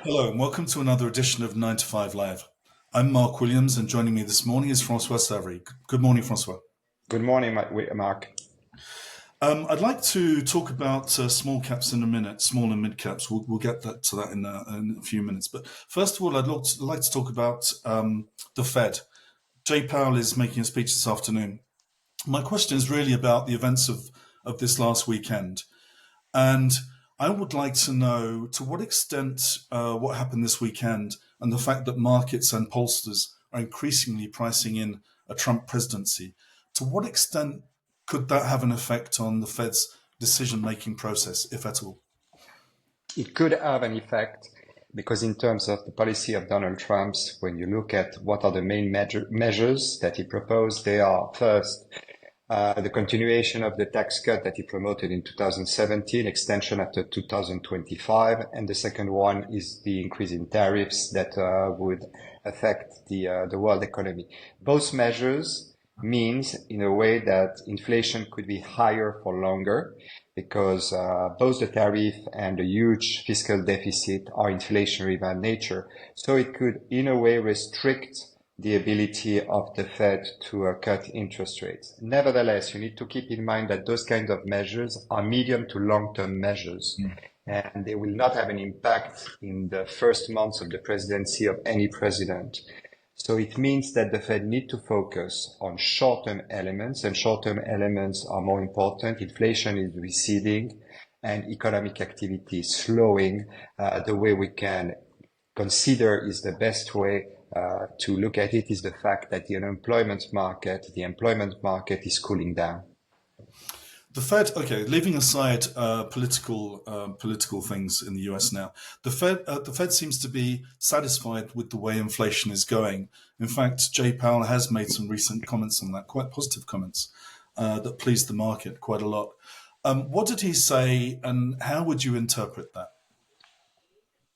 Hello and welcome to another edition of 9 to 5 Live. I'm Mark Williams and joining me this morning is Francois Savary. Good morning, Francois. Good morning, Mark. I'd like to talk about small caps in a minute, small and mid caps. We'll get to that in a few minutes. But first of all, I'd like to talk about the Fed. Jay Powell is making a speech this afternoon. My question is really about the events of this last weekend. And I would like to know to what extent what happened this weekend and the fact that markets and pollsters are increasingly pricing in a Trump presidency, to what extent could that have an effect on the Fed's decision-making process, if at all? It could have an effect because in terms of the policy of Donald Trump's, when you look at what are the main measures that he proposed, they are first, the continuation of the tax cut that he promoted in 2017, extension after 2025, and the second one is the increase in tariffs that would affect the world economy. Both measures means in a way that inflation could be higher for longer because both the tariff and the huge fiscal deficit are inflationary by nature. So it could in a way restrict the ability of the Fed to cut interest rates. Nevertheless, you need to keep in mind that those kinds of measures are medium to long-term measures. And they will not have an impact in the first months of the presidency of any president. So it means that the Fed need to focus on short-term elements, and short-term elements are more important. Inflation is receding and economic activity is slowing. The way we can consider is the best way to look at it is the fact that the employment market is cooling down. The Fed, okay, leaving aside political things in the US now, the Fed seems to be satisfied with the way inflation is going. In fact, Jay Powell has made some recent comments on that, quite positive comments that pleased the market quite a lot. What did he say, and how would you interpret that?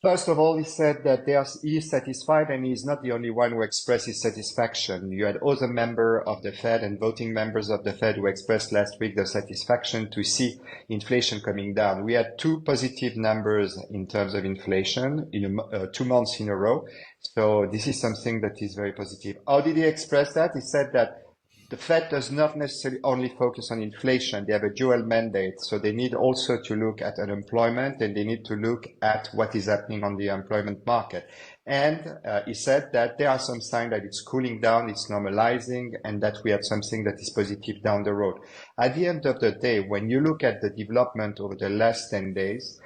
First of all, he said that he is satisfied and he's not the only one who expressed his satisfaction. You had other members of the Fed and voting members of the Fed who expressed last week their satisfaction to see inflation coming down. We had two positive numbers in terms of inflation in 2 months in a row. So this is something that is very positive. How did he express that? He said that the Fed does not necessarily only focus on inflation. They have a dual mandate. So they need also to look at unemployment and they need to look at what is happening on the employment market. And he said that there are some signs that it's cooling down, it's normalizing, and that we have something that is positive down the road. At the end of the day, when you look at the development over the last 10 days,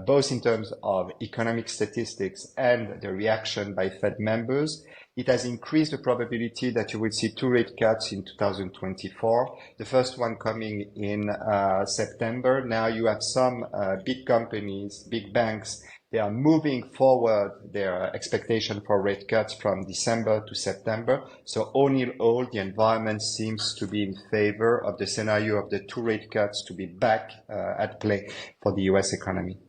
both in terms of economic statistics and the reaction by Fed members, it has increased the probability that you will see 2 rate cuts in 2024. The first one coming in September. Now you have some big companies, big banks, they are moving forward their expectation for rate cuts from December to September. So all in all, the environment seems to be in favor of the scenario of the 2 rate cuts to be back at play for the US economy.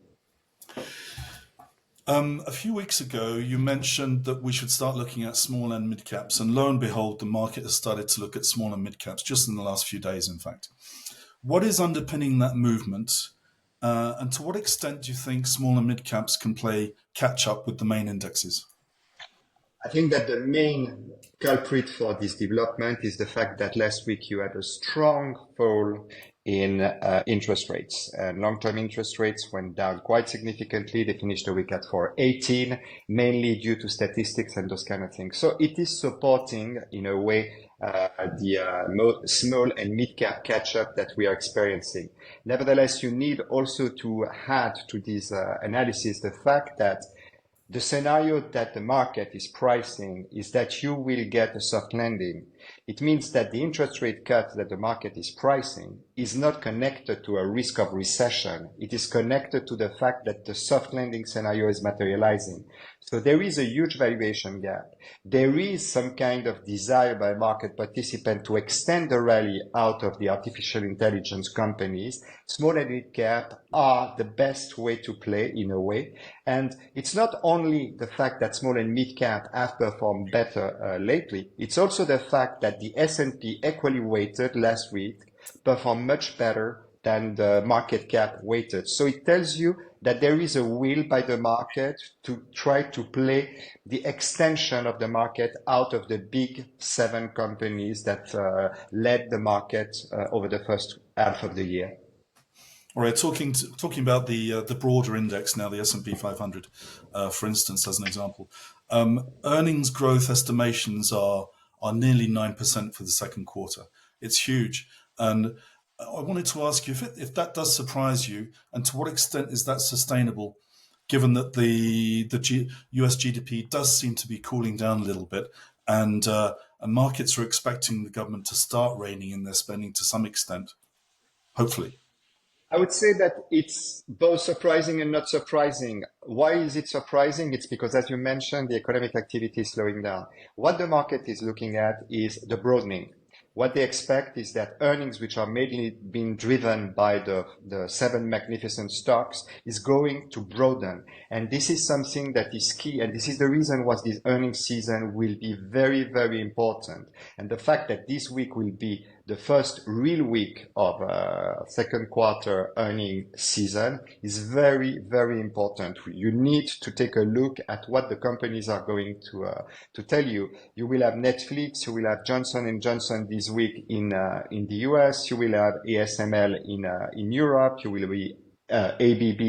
A few weeks ago, you mentioned that we should start looking at small and mid caps, and lo and behold, the market has started to look at small and mid caps just in the last few days, in fact. What is underpinning that movement, and to what extent do you think small and mid caps can play catch up with the main indexes? I think that the main culprit for this development is the fact that last week you had a strong fall in interest rates. And long-term interest rates went down quite significantly. They finished the week at 4.18, mainly due to statistics and those kind of things. So it is supporting, in a way, the small and mid-cap catch-up that we are experiencing. Nevertheless, you need also to add to this analysis the fact that the scenario that the market is pricing is that you will get a soft landing. It means that the interest rate cut that the market is pricing is not connected to a risk of recession. It is connected to the fact that the soft landing scenario is materializing. So there is a huge valuation gap. There is some kind of desire by market participants to extend the rally out of the artificial intelligence companies. Small and mid cap are the best way to play in a way. And it's not only the fact that small and mid cap have performed better lately. It's also the fact that the S&P equally weighted last week performed much better than the market cap weighted. So it tells you that there is a will by the market to try to play the extension of the market out of the big 7 companies that led the market over the first half of the year. All right, talking about the broader index now, the S&P 500, for instance, as an example, earnings growth estimations are nearly 9% for the second quarter. It's huge, and I wanted to ask you if that does surprise you, and to what extent is that sustainable, given that the US GDP does seem to be cooling down a little bit, and markets are expecting the government to start reining in their spending to some extent, hopefully. I would say that it's both surprising and not surprising. Why is it surprising? It's because, as you mentioned, the economic activity is slowing down. What the market is looking at is the broadening. What they expect is that earnings, which are mainly being driven by the 7 magnificent stocks, is going to broaden. And this is something that is key. And this is the reason why this earnings season will be very, very important. And the fact that this week will be the first real week of second quarter earning season is very, very important. You need to take a look at what the companies are going to tell you. You will have Netflix, you will have Johnson & Johnson this week in the US, you will have ASML in Europe, you will be ABB,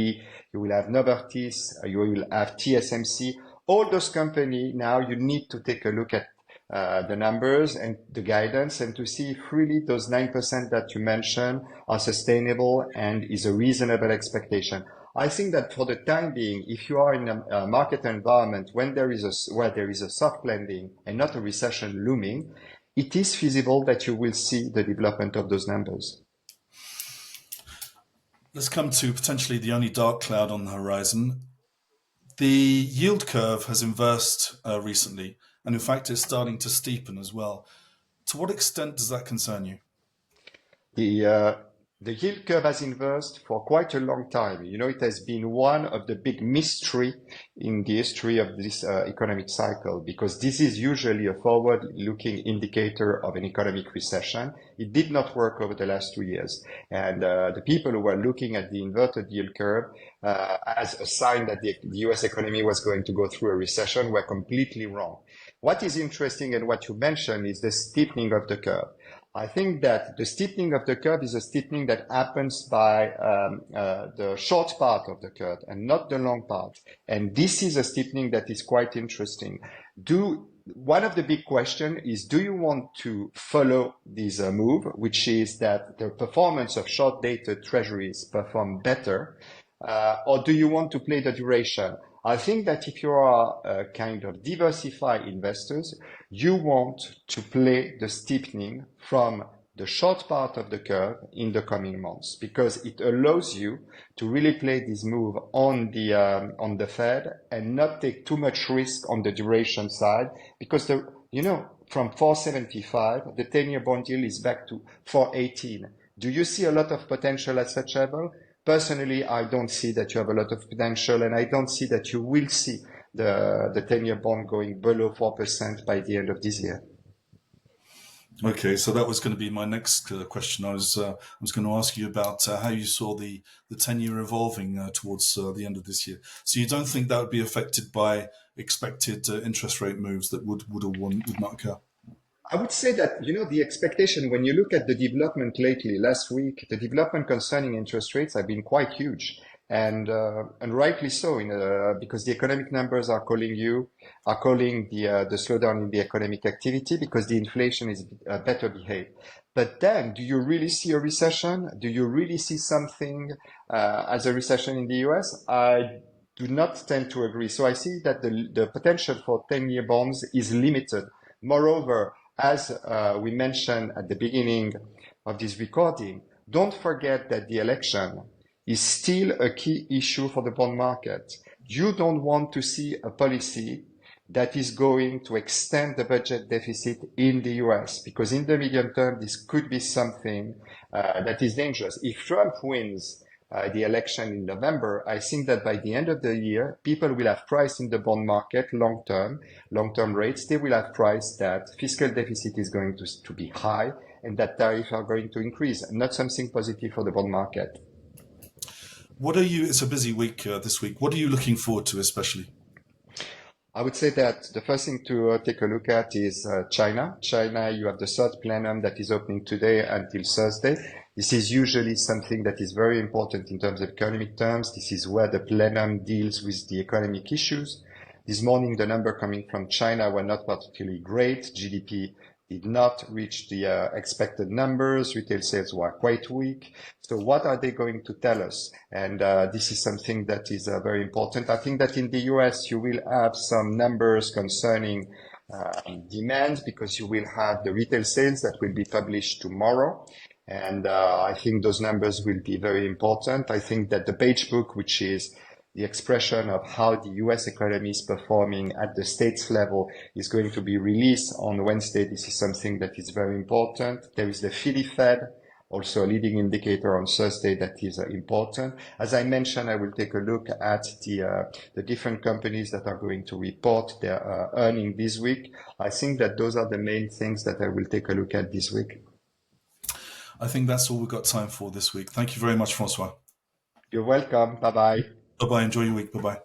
you will have Novartis, you will have TSMC. All those companies now you need to take a look at the numbers and the guidance and to see if really those 9% that you mentioned are sustainable and is a reasonable expectation. I think that for the time being, if you are in a market environment where there is a soft landing and not a recession looming, it is feasible that you will see the development of those numbers. Let's come to potentially the only dark cloud on the horizon. The yield curve has inversed recently, and in fact, it's starting to steepen as well. To what extent does that concern you? The yield curve has inversed for quite a long time. You know, it has been one of the big mystery in the history of this economic cycle, because this is usually a forward-looking indicator of an economic recession. It did not work over the last 2 years. And the people who were looking at the inverted yield curve as a sign that the US economy was going to go through a recession were completely wrong. What is interesting and what you mentioned is the steepening of the curve. I think that the steepening of the curve is a steepening that happens by the short part of the curve and not the long part. And this is a steepening that is quite interesting. One of the big questions is, do you want to follow this move, which is that the performance of short-dated treasuries perform better, or do you want to play the duration? I think that if you are kind of diversified investors, you want to play the steepening from the short part of the curve in the coming months, because it allows you to really play this move on the Fed and not take too much risk on the duration side, because from 475, the 10-year bond yield is back to 418. Do you see a lot of potential at such level? Personally, I don't see that you have a lot of potential, and I don't see that you will see the 10-year bond going below 4% by the end of this year. Okay, so that was going to be my next question. I was going to ask you about how you saw the 10-year evolving towards the end of this year. So you don't think that would be affected by expected interest rate moves that would not occur? I would say that, the expectation, when you look at the development lately, last week, the development concerning interest rates have been quite huge. And rightly so, because the economic numbers are calling the slowdown in the economic activity, because the inflation is better behaved. But then, do you really see a recession? Do you really see something as a recession in the US? I do not tend to agree. So I see that the potential for 10-year bonds is limited. Moreover, as we mentioned at the beginning of this recording, don't forget that the election is still a key issue for the bond market. You don't want to see a policy that is going to extend the budget deficit in the US, because in the medium term, this could be something that is dangerous. If Trump wins the election in November, I think that by the end of the year, people will have priced in the bond market long-term rates. They will have priced that fiscal deficit is going to be high and that tariffs are going to increase, not something positive for the bond market. What are you? It's a busy week this week. What are you looking forward to, especially? I would say that the first thing to take a look at is China. China, you have the third plenum that is opening today until Thursday. This is usually something that is very important in terms of economic terms. This is where the plenum deals with the economic issues. This morning, the number coming from China were not particularly great. GDP did not reach the expected numbers. Retail sales were quite weak. So what are they going to tell us? And this is something that is very important. I think that in the US, you will have some numbers concerning demand because you will have the retail sales that will be published tomorrow. And I think those numbers will be very important. I think that the page book, which is the expression of how the US economy is performing at the states level, is going to be released on Wednesday. This is something that is very important. There is the Philly Fed, also a leading indicator on Thursday that is important. As I mentioned, I will take a look at the different companies that are going to report their earnings this week. I think that those are the main things that I will take a look at this week. I think that's all we've got time for this week. Thank you very much, Francois. You're welcome. Bye-bye. Bye bye. Enjoy your week. Bye bye.